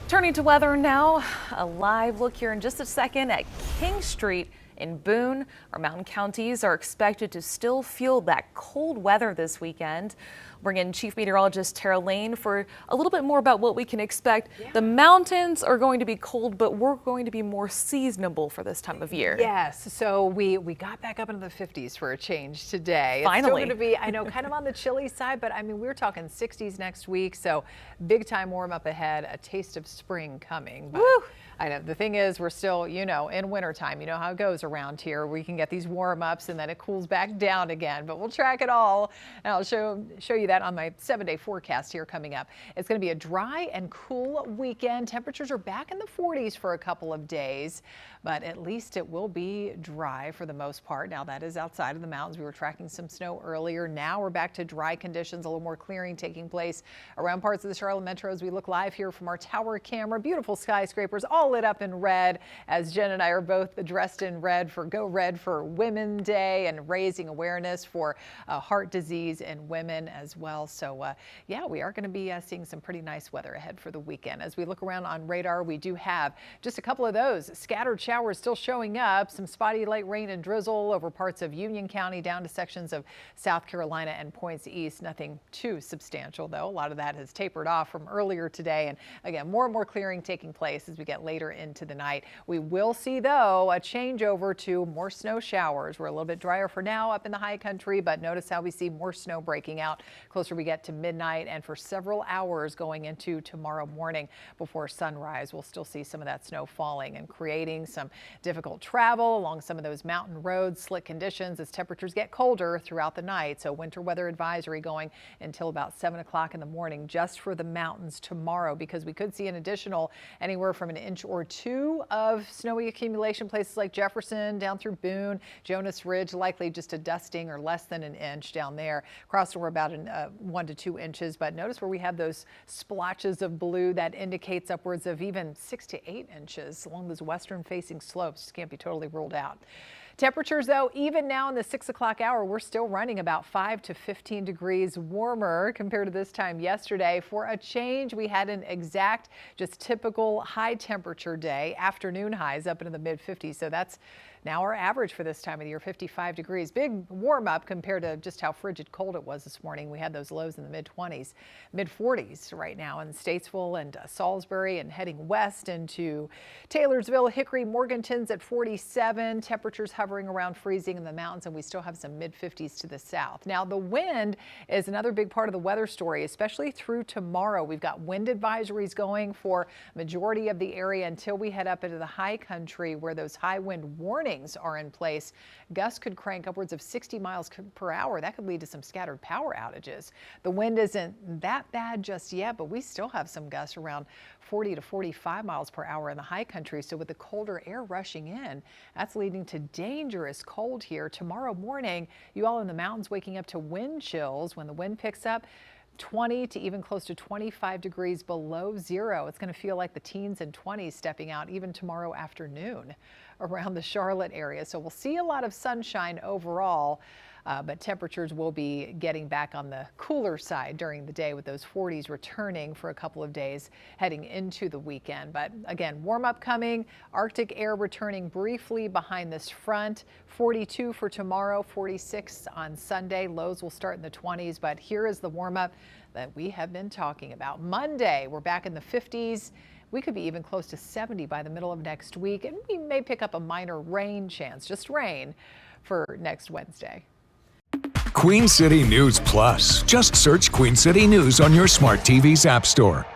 Turning to weather now, a live look here in just a second at King Street in Boone. Our mountain counties are expected to still feel that cold weather this weekend. Bring in Chief Meteorologist Tara Lane for a little bit more about what we can expect. Yeah. The mountains are going to be cold, but we're going to be more seasonable for this time of year. Yes, so we got back up into the 50s for a change today. Finally. It's still going to be, I know, kind of on the chilly side, but I mean, we're talking 60s next week, so big time warm up ahead, a taste of spring coming. But woo! I know the thing is we're still, in wintertime. You know how it goes around here. We can get these warm ups and then it cools back down again, but we'll track it all. And I'll show you that on my 7-day forecast here coming up. It's going to be a dry and cool weekend. Temperatures are back in the 40s for a couple of days, but at least it will be dry for the most part. Now that is outside of the mountains. We were tracking some snow earlier. Now we're back to dry conditions, a little more clearing taking place around parts of the Charlotte Metro as we look live here from our tower camera. Beautiful skyscrapers all lit up in red as Jen and I are both dressed in red for Go Red for Women's Day and raising awareness for heart disease in women as well. So yeah, we are going to be seeing some pretty nice weather ahead for the weekend. As we look around on radar, we do have just a couple of those scattered showers still showing up, some spotty light rain and drizzle over parts of Union County down to sections of South Carolina and points east. Nothing too substantial though. A lot of that has tapered off from earlier today, and again, more and more clearing taking place as we get later into the night. We will see though a changeover to more snow showers. We're a little bit drier for now up in the high country, but notice how we see more snow breaking out closer we get to midnight and for several hours going into tomorrow morning before sunrise. We'll still see some of that snow falling and creating some difficult travel along some of those mountain roads, slick conditions as temperatures get colder throughout the night. So winter weather advisory going until about 7 o'clock in the morning just for the mountains tomorrow, because we could see an additional anywhere from an inch or two of snowy accumulation places like Jefferson down through Boone, Jonas Ridge, likely just a dusting or less than an inch down there. Across we're about 1 to 2 inches, but notice where we have those splotches of blue that indicates upwards of even 6 to 8 inches along those western facing slopes. Just can't be totally ruled out. Temperatures, though, even now in the 6 o'clock hour, we're still running about 5 to 15 degrees warmer compared to this time yesterday. For a change, we had an exact, just typical high temperature day. Afternoon highs up into the mid 50s. So that's now our average for this time of the year, 55 degrees. Big warm up compared to just how frigid cold it was this morning. We had those lows in the mid 20s, mid 40s right now in Statesville and Salisbury, and heading west into Taylorsville, Hickory, Morganton's at 47. Temperatures hovering around freezing in the mountains, and we still have some mid 50s to the south. Now the wind is another big part of the weather story, especially through tomorrow. We've got wind advisories going for majority of the area until we head up into the high country where those high wind warnings are in place. Gusts could crank upwards of 60 miles per hour. That could lead to some scattered power outages. The wind isn't that bad just yet, but we still have some gusts around 40 to 45 miles per hour in the high country. So with the colder air rushing in, that's leading to dangerous cold here. Tomorrow morning, you all in the mountains waking up to wind chills when the wind picks up. 20 to even close to 25 degrees below zero. It's going to feel like the teens and 20s stepping out even tomorrow afternoon around the Charlotte area. So we'll see a lot of sunshine overall, but temperatures will be getting back on the cooler side during the day with those 40s returning for a couple of days heading into the weekend. But again, warm up coming, Arctic air returning briefly behind this front. 42 for tomorrow, 46 on Sunday. Lows will start in the 20s, but here is the warm up that we have been talking about. Monday, we're back in the 50s. We could be even close to 70 by the middle of next week, and we may pick up a minor rain chance, just rain, for next Wednesday. Queen City News Plus. Just search Queen City News on your smart TV's app store.